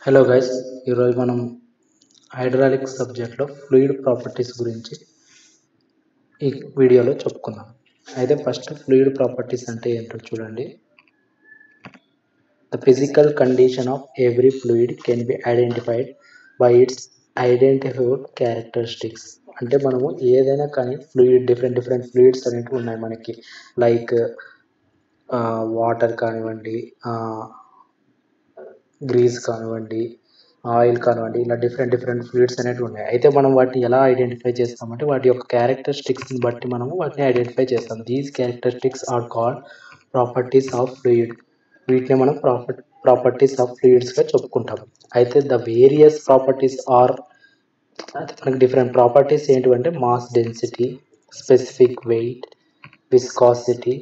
Hello guys, ఈరోజు మనం hydraulic సబ్జెక్ట్లో ఫ్లూయిడ్ ప్రాపర్టీస్ గురించి ఈ వీడియోలో చెప్పుకుందాం. అయితే ఫస్ట్ ఫ్లూయిడ్ ప్రాపర్టీస్ అంటే ఏంటో చూడండి. The physical condition of every fluid can be identified by it's identified characteristics. అంటే మనము ఏదైనా కానీ ఫ్లూయిడ్ డిఫరెంట్ ఫ్లూయిడ్స్ అనేవి ఉన్నాయి మనకి. లైక్ వాటర్ కానివ్వండి, గ్రీస్ కానివ్వండి, ఆయిల్ కానివ్వండి, ఇలా డిఫరెంట్ ఫ్లూయిడ్స్ అనేవి ఉన్నాయి. అయితే మనం వాటిని ఎలా ఐడెంటిఫై చేస్తామంటే వాటి యొక్క క్యారెక్టరిస్టిక్స్ని బట్టి మనము వాటిని ఐడెంటిఫై చేస్తాం. These characteristics are called properties of fluid. వీటిని మనం ప్రాపర్టీస్ ఆఫ్ ఫ్లూయిడ్స్గా చెప్పుకుంటాం. అయితే ద వేరియస్ ప్రాపర్టీస్ ఆర్, మనకి డిఫరెంట్ ప్రాపర్టీస్ ఏంటివంటే mass density, specific weight, viscosity,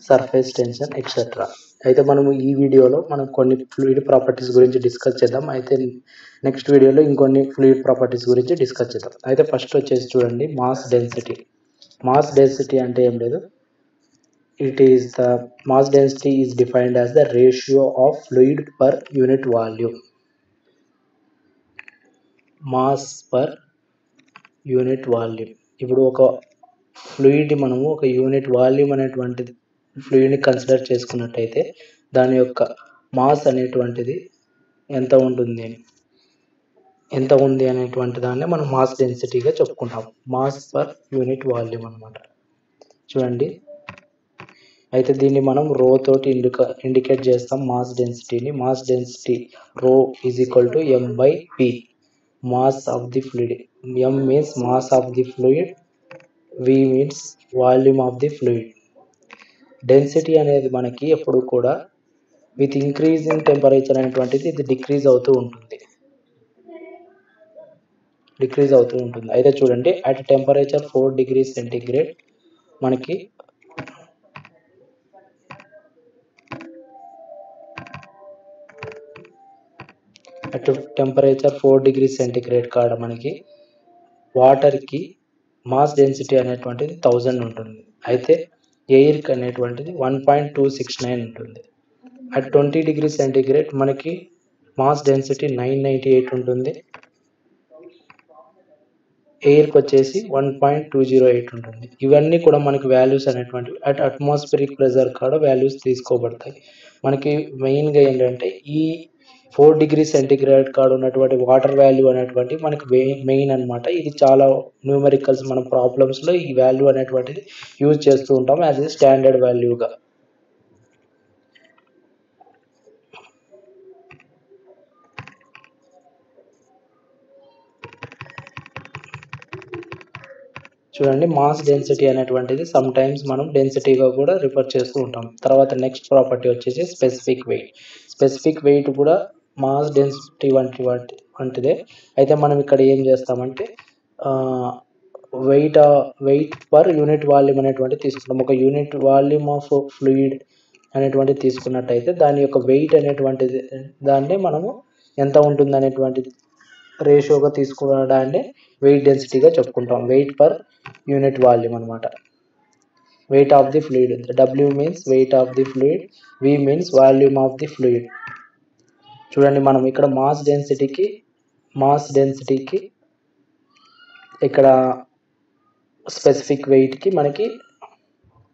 surface tension etcetera. అయితే మనము ఈ వీడియోలో మనం కొన్ని ఫ్లూయిడ్ ప్రాపర్టీస్ గురించి డిస్కస్ చేద్దాం. అయితే నెక్స్ట్ వీడియోలో ఇంకొన్ని ఫ్లూయిడ్ ప్రాపర్టీస్ గురించి డిస్కస్ చేద్దాం. అయితే ఫస్ట్ వచ్చేసి చూడండి, మాస్ డెన్సిటీ. మాస్ డెన్సిటీ అంటే ఏం లేదు, mass density is defined as the ratio of fluid per unit volume. Mass per unit volume. ఇప్పుడు ఒక ఫ్లూయిడ్ మనము ఒక యూనిట్ వాల్యూమ్ అనేటువంటిది ఫ్లూయిడ్ని కన్సిడర్ చేసుకున్నట్టయితే దాని యొక్క మాస్ అనేటువంటిది ఎంత ఉంది అనేటువంటి దాన్ని మనం మాస్ డెన్సిటీగా చెప్పుకుంటాం. మాస్ పర్ యూనిట్ వాల్యూమ్ అనమాట. చూడండి, అయితే దీన్ని మనం రో తోటి ఇండికేట్ చేస్తాం మాస్ డెన్సిటీని. Mass density rho is equal to M/P, mass of the fluid. M means mass of the fluid, V means volume of the fluid. Density అనేది మనకి ఎప్పుడు కూడా విత్ ఇంక్రీజ్ ఇన్ టెంపరేచర్ అనేటువంటిది ఇది డిక్రీజ్ అవుతూ ఉంటుంది. అయితే చూడండి, అట్ టెంపరేచర్ 4 degrees సెంటీగ్రేడ్ మనకి అట్ టెంపరేచర్ 4 degrees సెంటీగ్రేడ్ కాడ మనకి వాటర్కి మాస్ డెన్సిటీ అనేటువంటిది 1000 ఉంటుంది. అయితే ఎయిర్కి అనేటువంటిది 1.269 ఉంటుంది. అట్ 20 degrees సెంటీగ్రేడ్ మనకి మాస్ డెన్సిటీ 998 ఉంటుంది. ఎయిర్కి వచ్చేసి 1.208 ఉంటుంది. ఇవన్నీ కూడా మనకి వాల్యూస్ అనేటువంటివి అట్ అట్మాస్ఫిరిక్ ప్రెజర్ కాడ వాల్యూస్ తీసుకోబడతాయి. మనకి మెయిన్గా ఏంటంటే ఈ 4 degrees సెంటీగ్రేడ్ కాడ ఉన్నటువంటి వాటర్ వాల్యూ అనేటువంటి మనకి మెయిన్ అనమాట. ఇది చాలా న్యూమరికల్స్ మన ప్రాబ్లమ్స్లో ఈ వాల్యూ అనేటువంటిది యూజ్ చేస్తూ ఉంటాం యాజ్ ఏ స్టాండర్డ్ వాల్యూగా. చూడండి, మాస్ డెన్సిటీ అనేటువంటిది సమ్ టైమ్స్ మనం డెన్సిటీగా కూడా రిఫర్ చేస్తూ ఉంటాం. తర్వాత నెక్స్ట్ ప్రాపర్టీ వచ్చేసి స్పెసిఫిక్ వెయిట్. స్పెసిఫిక్ వెయిట్ కూడా మాస్ డెన్సిటీ వంటిదే. అయితే మనం ఇక్కడ ఏం చేస్తామంటే వెయిట్ పర్ యూనిట్ వాల్యూమ్ అనేటువంటి తీసుకుంటాం. ఒక యూనిట్ వాల్యూమ్ ఆఫ్ ఫ్లూయిడ్ అనేటువంటిది తీసుకున్నట్టయితే దాని యొక్క వెయిట్ అనేటువంటిది దాన్ని మనము ఎంత ఉంటుంది అనేటువంటిది రేషియోగా తీసుకోవడాన్ని వెయిట్ డెన్సిటీగా చెప్పుకుంటాం. వెయిట్ పర్ యూనిట్ వాల్యూమ్ అనమాట. Wait of the fluid, W means wait of the fluid, V means volume of the fluid. చూడండి, మనం ఇక్కడ మాస్ డెన్సిటీకి ఇక్కడ స్పెసిఫిక్ వెయిట్కి మనకి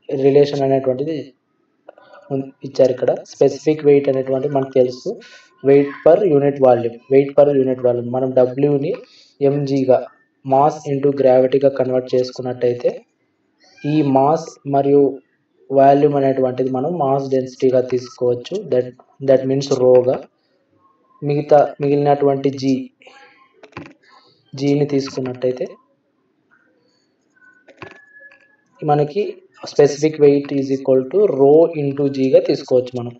రిలేషన్ అనేటువంటిది ఇచ్చారు. ఇక్కడ స్పెసిఫిక్ వెయిట్ అనేటువంటిది మనకు తెలుసు, వెయిట్ పర్ యూనిట్ వాల్యూమ్. మనం Wని mgగా మాస్ ఇంటూ గ్రావిటీగా కన్వర్ట్ చేసుకున్నట్టయితే ఈ మాస్ మరియు వాల్యూమ్ అనేటువంటిది మనం మాస్ డెన్సిటీగా తీసుకోవచ్చు. దట్ మీన్స్ రోగా. మిగిలినటువంటి జీని తీసుకున్నట్టయితే మనకి specific weight is equal to rho into జీగా తీసుకోవచ్చు. మనం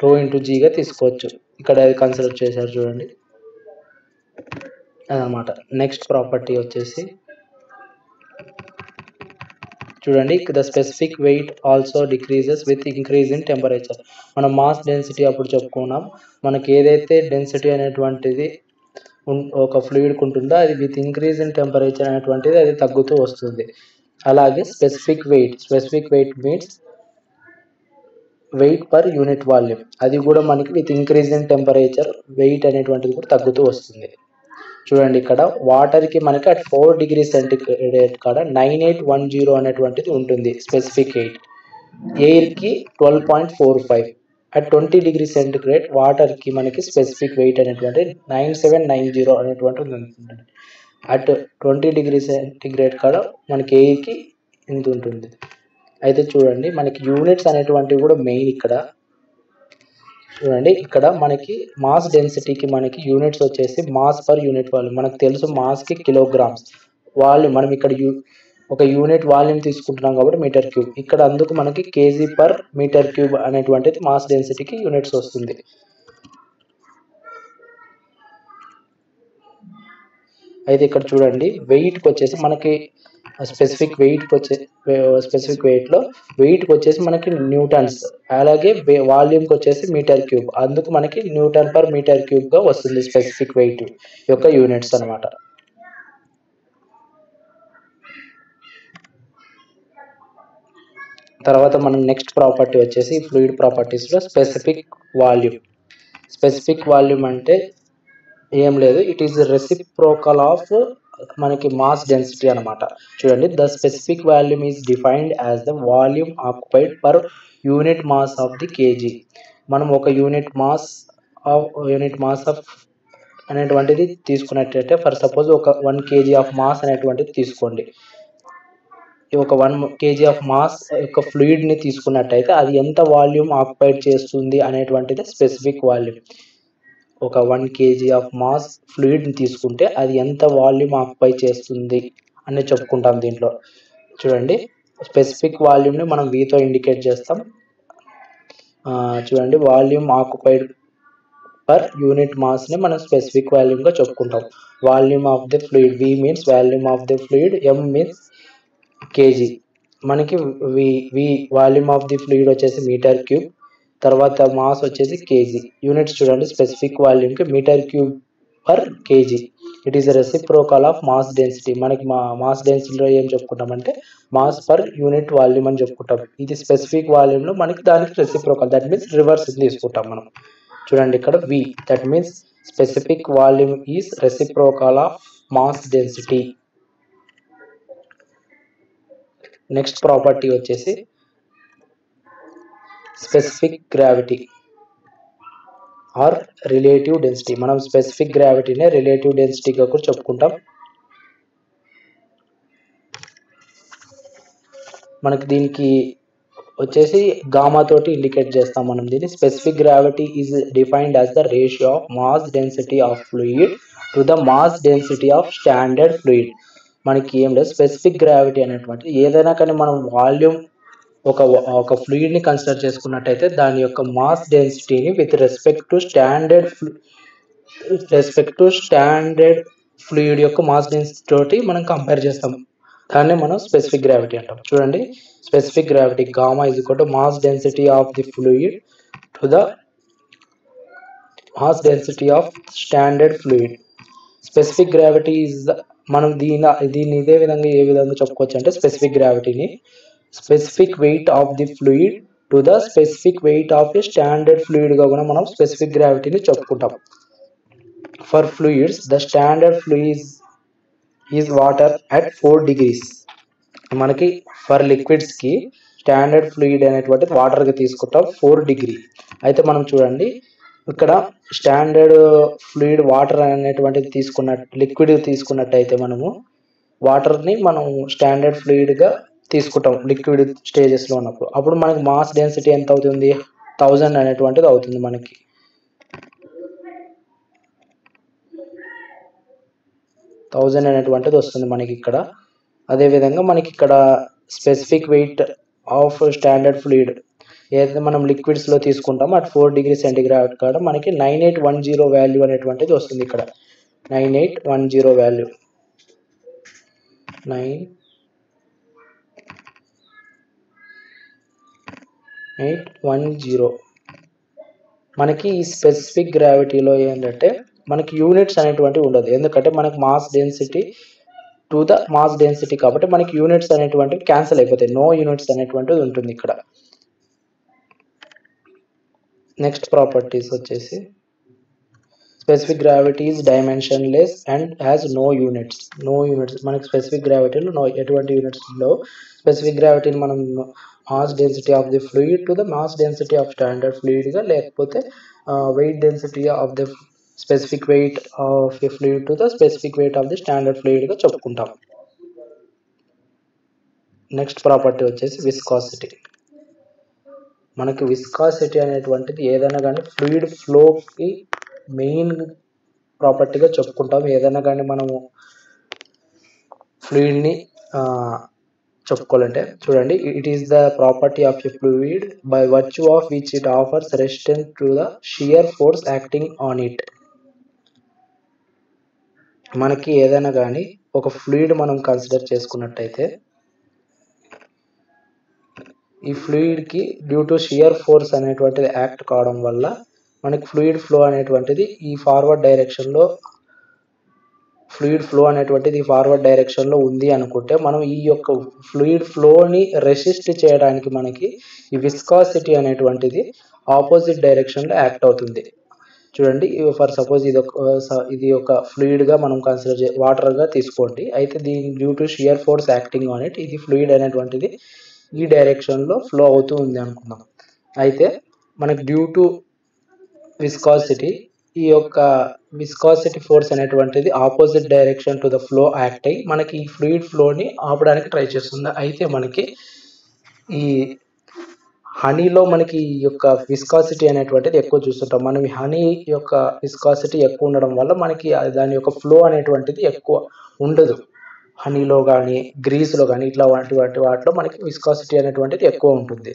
రో ఇంటూ జీగా తీసుకోవచ్చు. ఇక్కడ అది కన్సిడర్ చేశారు చూడండి అదనమాట. నెక్స్ట్ ప్రాపర్టీ వచ్చేసి చూడండి, the specific weight also decreases with increase in temperature. మనం మాస్ డెన్సిటీ అప్పుడు చెప్పుకున్నాం, మనకి ఏదైతే డెన్సిటీ అనేటువంటిది ఒక ఫ్లూయిడ్కి ఉంటుందో అది విత్ ఇంక్రీజ్ ఇన్ టెంపరేచర్ అనేటువంటిది అది తగ్గుతూ వస్తుంది. అలాగే specific weight weight per unit volume, అది కూడా మనకి with increase in temperature weight అనేటువంటిది కూడా తగ్గుతూ వస్తుంది. చూడండి ఇక్కడ వాటర్కి మనకి అట్ 4 డిగ్రీ సెంటిగ్రేడ్ కాడ 9810 అనేటువంటిది ఉంటుంది స్పెసిఫిక్ వెయిట్, ఎయిర్కి 12.45, అట్ 20 డిగ్రీ సెంటిగ్రేడ్ వాటర్కి మనకి స్పెసిఫిక్ వెయిట్ అనేటువంటి 9790 అనేటువంటిది ఉంటుంది. అట్ 20 డిగ్రీ సెంటిగ్రేడ్ కాడ మనకి ఎయిర్కి ఇంత ఉంటుంది. అయితే చూడండి మనకి యూనిట్స్ అనేటువంటివి కూడా మెయిన్ ఇక్కడ చూడండి. ఇక్కడ మనకి మాస్ డెన్సిటీకి మనకి యూనిట్స్ వచ్చేసి మాస్ పర్ యూనిట్ వాల్యూమ్, మనకు తెలుసు మాస్కి కిలోగ్రామ్స్, వాల్యూమ్ మనం ఇక్కడ ఒక యూనిట్ వాల్యూమ్ తీసుకుంటున్నాం కాబట్టి మీటర్ క్యూబ్, ఇక్కడ అందుకు మనకి కేజీ పర్ మీటర్ క్యూబ్ అనేటువంటిది మాస్ డెన్సిటీకి యూనిట్స్ వస్తుంది. అయితే ఇక్కడ చూడండి వెయిట్కి వచ్చేసి మనకి స్పెసిఫిక్ వెయిట్లో వెయిట్కి వచ్చేసి మనకి న్యూటన్స్, అలాగే వాల్యూమ్కి వచ్చేసి మీటర్ క్యూబ్, అందుకు మనకి న్యూటన్ పర్ మీటర్ క్యూబ్గా వస్తుంది స్పెసిఫిక్ వెయిట్ యొక్క యూనిట్స్ అనమాట. తర్వాత మనం నెక్స్ట్ ప్రాపర్టీ వచ్చేసి ఫ్లూయిడ్ ప్రాపర్టీస్లో స్పెసిఫిక్ వాల్యూమ్. స్పెసిఫిక్ వాల్యూమ్ అంటే ఏం లేదు, ఇట్ ఈస్ రెసిప్రోకల్ ఆఫ్ మనకి మాస్ డెన్సిటీ అనమాట. చూడండి, the specific volume is defined as the volume occupied per unit mass of the kg. మనం ఒక యూనిట్ మాస్ ఆఫ్ అనేటువంటిది తీసుకున్నట్టయితే, ఫర్ సపోజ్ ఒక 1 kg ఆఫ్ మాస్ అనేటువంటిది తీసుకోండి. ఒక 1 kg ఆఫ్ మాస్ యొక్క ఫ్లూయిడ్ని తీసుకున్నట్టయితే అది ఎంత వాల్యూమ్ ఆక్యుపైడ్ చేస్తుంది అనేటువంటిది స్పెసిఫిక్ వాల్యూమ్. ఒక 1 kg ఆఫ్ మాస్ ఫ్లూయిడ్ని తీసుకుంటే అది ఎంత వాల్యూమ్ ఆక్యుపై చేస్తుంది అని చెప్పుకుంటాం దీంట్లో. చూడండి, స్పెసిఫిక్ వాల్యూమ్ని మనం వీతో ఇండికేట్ చేస్తాం. చూడండి, వాల్యూమ్ ఆక్యుపైడ్ పర్ యూనిట్ మాస్ని మనం స్పెసిఫిక్ వాల్యూమ్గా చెప్పుకుంటాం. Volume of the fluid, v means volume of the fluid, m means kg. మనకి v volume of the fluid వచ్చేసి మీటర్ క్యూబ్, తర్వాత మాస్ వచ్చేసి కేజీ. యూనిట్స్ చూడండి, స్పెసిఫిక్ వాల్యూమ్కి metre cube per kg. It is reciprocal of mass density. మనకి mass డెన్సిటీలో ఏం చెప్పుకుంటామంటే మాస్ పర్ యూనిట్ వాల్యూమ్ అని చెప్పుకుంటాం. ఇది స్పెసిఫిక్ వాల్యూమ్లో మనకి దానికి రెసిప్రోకల్, దట్ మీన్స్ రివర్స్ తీసుకుంటాం మనం. చూడండి ఇక్కడ v, that means specific volume is reciprocal of mass density. Next property వచ్చేసి specific gravity or relative density. మనం స్పెసిఫిక్ గ్రావిటీనే రిలేటివ్ డెన్సిటీగా కూడా చెప్పుకుంటాం. మనకి దీనికి వచ్చేసి గామా తోటి ఇండికేట్ చేస్తాం మనం దీన్ని. Specific gravity is defined as the ratio of mass density of fluid to the mass density of standard fluid. మనకి ఏం లేదు, స్పెసిఫిక్ గ్రావిటీ అనేటువంటి ఏదైనా కానీ మనం వాల్యూమ్ ఒక ఫ్లూయిడ్ని కన్సిడర్ చేసుకున్నట్టయితే దాని యొక్క మాస్ డెన్సిటీని with respect to standard fluid యొక్క మాస్ డెన్సిటీ తోటి మనం కంపేర్ చేస్తాం. దాన్ని మనం స్పెసిఫిక్ గ్రావిటీ అంటాం. చూడండి, specific gravity gamma is equal to mass density of the fluid to the mass density of standard fluid. Specific gravity is మనం దీన్ని ఇదే విధంగా ఏ విధంగా చెప్పుకోవచ్చు అంటే స్పెసిఫిక్ గ్రావిటీని specific weight of the fluid to the specific weight of the standard ఫ్లూయిడ్గా కూడా మనం స్పెసిఫిక్ గ్రావిటీని చెప్పుకుంటాం. For fluids the standard fluid is water at 4 degrees. మనకి ఫర్ లిక్విడ్స్కి స్టాండర్డ్ ఫ్లూయిడ్ అనేటువంటి వాటర్గా తీసుకుంటాం 4 degree. అయితే మనం చూడండి ఇక్కడ స్టాండర్డ్ ఫ్లూయిడ్ వాటర్ అనేటువంటిది లిక్విడ్ తీసుకున్నట్టయితే మనము వాటర్ని మనం స్టాండర్డ్ ఫ్లూయిడ్గా తీసుకుంటాం లిక్విడ్ స్టేజెస్లో ఉన్నప్పుడు. అప్పుడు మనకి మాస్ డెన్సిటీ ఎంత అవుతుంది, 1000 అనేటువంటిది అవుతుంది. మనకి 1000 అనేటువంటిది వస్తుంది మనకి ఇక్కడ. అదేవిధంగా మనకి ఇక్కడ specific weight of standard fluid ఏదైతే మనం లిక్విడ్స్లో తీసుకుంటామో అట్ 4 degree సెంటిగ్రేడ్ కాడ మనకి 9810 వాల్యూ అనేటువంటిది వస్తుంది. ఇక్కడ 9810 వాల్యూ 9810. మనకి ఈ స్పెసిఫిక్ గ్రావిటీలో ఏంటంటే మనకి యూనిట్స్ అనేటువంటివి ఉండదు, ఎందుకంటే మనకి mass density to the mass density కాబట్టి మనకి యూనిట్స్ అనేటువంటివి క్యాన్సిల్ అయిపోతాయి. నో యూనిట్స్ అనేటువంటిది ఉంటుంది ఇక్కడ. నెక్స్ట్ ప్రాపర్టీస్ వచ్చేసి specific gravity is dimensionless and has no units. మనకి స్పెసిఫిక్ గ్రావిటీలో ఎటువంటి యూనిట్స్ ఉండవు. స్పెసిఫిక్ గ్రావిటీని మనం mass density of the fluid to the mass density of standard ఫ్లూయిడ్గా, లేకపోతే weight density of the specific weight of the fluid to the specific weight of the standard ఫ్లూయిడ్గా చెప్పుకుంటాం. నెక్స్ట్ ప్రాపర్టీ వచ్చేసి viscosity. మనకి viscosity అనేటువంటిది ఏదైనా కానీ fluid ఫ్లోకి main ప్రాపర్టీగా చెప్పుకుంటాం. ఏదైనా కానీ మనము ఫ్లూయిడ్ని చెప్పుకోవాలంటే చూడండి, it is the property of a fluid by virtue of which it offers resistance to the shear force acting on it. మనకి ఏదైనా కానీ ఒక ఫ్లూయిడ్ మనం కన్సిడర్ చేసుకున్నట్టయితే ఈ ఫ్లూయిడ్కి డ్యూ టు షియర్ ఫోర్స్ అనేటువంటిది యాక్ట్ కావడం వల్ల మనకి ఫ్లూయిడ్ ఫ్లో అనేటువంటిది ఈ ఫార్వర్డ్ డైరెక్షన్లో ఉంది అనుకుంటే, మనం ఈ యొక్క ఫ్లూయిడ్ ఫ్లోని రెసిస్ట్ చేయడానికి మనకి ఈ విస్కాసిటీ అనేటువంటిది ఆపోజిట్ డైరెక్షన్లో యాక్ట్ అవుతుంది. చూడండి, ఫర్ సపోజ్ ఇది ఒక ఫ్లూయిడ్గా మనం కన్సిడర్ వాటర్గా తీసుకోండి. అయితే దీని due to shear force acting on it, ఇది ఫ్లూయిడ్ అనేటువంటిది ఈ డైరెక్షన్లో ఫ్లో అవుతూ ఉంది అనుకుందాం. అయితే మనకి డ్యూ టు విస్కాసిటీ, ఈ యొక్క విస్కాసిటీ ఫోర్స్ అనేటువంటిది opposite direction to the flow act అయ్యి మనకి ఈ ఫ్లూయిడ్ ఫ్లోని ఆపడానికి ట్రై చేస్తుంది. అయితే మనకి ఈ హనీలో మనకి ఈ యొక్క విస్కాసిటీ అనేటువంటిది ఎక్కువ చూస్తుంటాం. మనం ఈ హనీ యొక్క విస్కాసిటీ ఎక్కువ ఉండడం వల్ల మనకి దాని యొక్క ఫ్లో అనేటువంటిది ఎక్కువ ఉండదు. హనీలో కానీ గ్రీస్లో కానీ ఇట్లా వాటిలో మనకి విస్కాసిటీ అనేటువంటిది ఎక్కువ ఉంటుంది.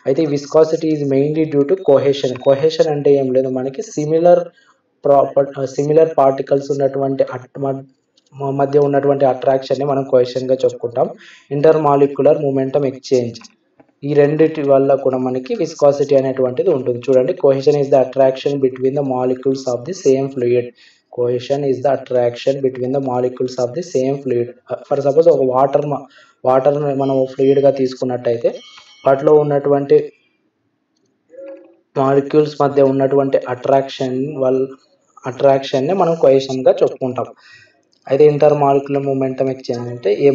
అయితే ఈ viscosity is mainly due to cohesion అంటే ఏం లేదు, మనకి సిమిలర్ పార్టికల్స్ ఉన్నటువంటి మధ్య ఉన్నటువంటి అట్రాక్షన్ని మనం కోహెషన్గా చెప్పుకుంటాం. ఇంటర్ మాలిక్యులర్ మూమెంటం ఎక్స్చేంజ్, ఈ రెండిటి వల్ల కూడా మనకి విస్కాసిటీ అనేటువంటిది ఉంటుంది. చూడండి, cohesion is the attraction between the molecules of the same fluid. Cohesion is the attraction between the molecules of the same fluid. For suppose ఒక వాటర్ మనం ఫ్లూయిడ్గా తీసుకున్నట్టయితే వాటిలో ఉన్నటువంటి మాలిక్యూల్స్ మధ్య ఉన్నటువంటి అట్రాక్షన్ని మనం కోహెషన్గా చెప్పుకుంటాం. అయితే ఇంటర్ మాలిక్యులర్ మూమెంటం ఎక్స్చేంజ్ అంటే a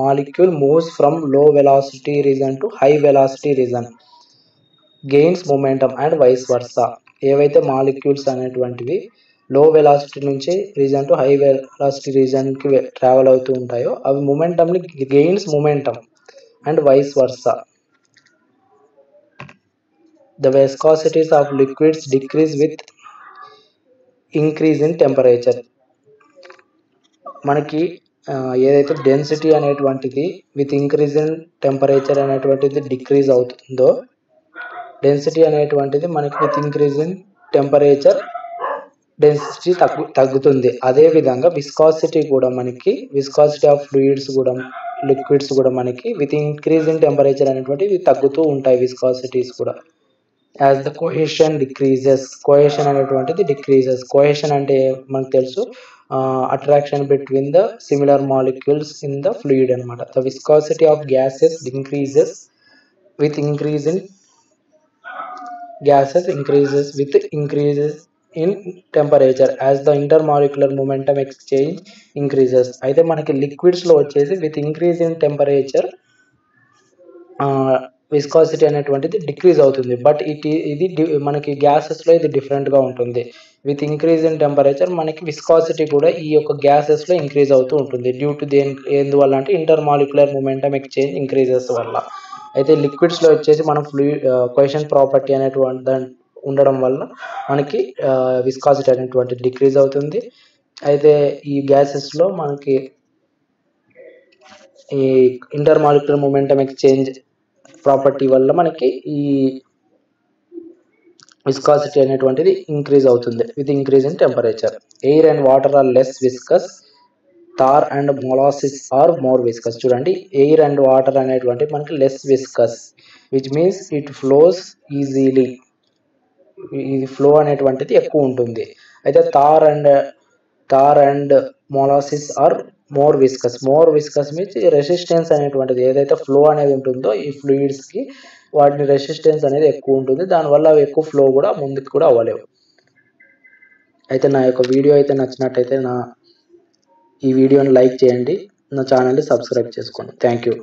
molecule moves from low velocity region to high velocity region gains momentum and vice versa. ఏవైతే మాలిక్యూల్స్ అనేటువంటివి లో వెలాసిటీ నుంచి రీజన్ టు హై వెలాసిటీ రీజన్కి ట్రావెల్ అవుతూ ఉంటాయో అవి మూమెంటంని gains momentum and vice versa. The viscosities of liquids decrease with increase in temperature. మనకి ఏదైతే డెన్సిటీ అనేటువంటిది విత్ ఇంక్రీజ్ ఇన్ టెంపరేచర్ అనేటువంటిది డిక్రీజ్ అవుతుందో, డెన్సిటీ అనేటువంటిది మనకి with increase in temperature density తగ్గుతుంది. అదేవిధంగా విస్కాసిటీ కూడా మనకి విస్కాసిటీ ఆఫ్ ఫ్లూయిడ్స్ కూడా లిక్విడ్స్ కూడా మనకి విత్ ఇంక్రీజ్ ఇన్ టెంపరేచర్ అనేటువంటివి తగ్గుతూ ఉంటాయి విస్కాసిటీస్ కూడా. As the cohesion decreases, cohesion అనేటువంటిది డిక్రీజెస్. కోహెషన్ అంటే మనకు తెలుసు, attraction between the similar molecules in the fluid అనమాట. The viscosity of gases increases with increase in in temperature as the intermolecular momentum exchange increases. అయితే మనకి లిక్విడ్స్లో వచ్చేసి with increase in temperature viscosity అనేటువంటిది decrease అవుతుంది. బట్ ఇది మనకి గ్యాసెస్లో ఇది డిఫరెంట్గా ఉంటుంది. విత్ ఇంక్రీజ్ ఇన్ టెంపరేచర్ మనకి విస్కాసిటీ కూడా ఈ యొక్క గ్యాసెస్లో ఇంక్రీజ్ అవుతూ ఉంటుంది. డ్యూ టు ఎందువల్ల అంటే ఇంటర్మాలిక్యులర్ మూమెంటం ఎక్స్చేంజ్ ఇంక్రీజెస్ వల్ల. అయితే లిక్విడ్స్లో వచ్చేసి మనం కోహెషన్ ప్రాపర్టీ అనేటువంటి ఉండడం వల్ల మనకి విస్కాసిటీ అనేటువంటి డిక్రీజ్ అవుతుంది. అయితే ఈ గ్యాసెస్లో మనకి ఈ ఇంటర్మాలిక్యులర్ మూమెంటం ఎక్స్చేంజ్ ప్రాపర్టీ వల్ల మనకి ఈ విస్కాసిటీ అనేటువంటిది ఇంక్రీజ్ అవుతుంది with increase in temperature. Air and water are less viscous, tar and molasses are more viscous. చూడండి, ఎయిర్ అండ్ వాటర్ అనేటువంటి మనకి less viscous, which means it flows easily. ఇది flow అనేటువంటిది ఎక్కువ ఉంటుంది. అయితే tar and molasses are more viscous. More viscous means resistance అనేటువంటిది ఏదైతే ఫ్లో అనేది ఉంటుందో ఈ ఫ్లూయిడ్స్కి వాటిని రెసిస్టెన్స్ అనేది ఎక్కువ ఉంటుంది, దానివల్ల అవి ఎక్కువ ఫ్లో కూడా ముందుకు కూడా అవ్వలేవు. అయితే నా యొక్క వీడియో అయితే నచ్చినట్టయితే ఈ వీడియోని లైక్ చేయండి, నా ఛానల్ని సబ్స్క్రైబ్ చేసుకోండి. Thank you.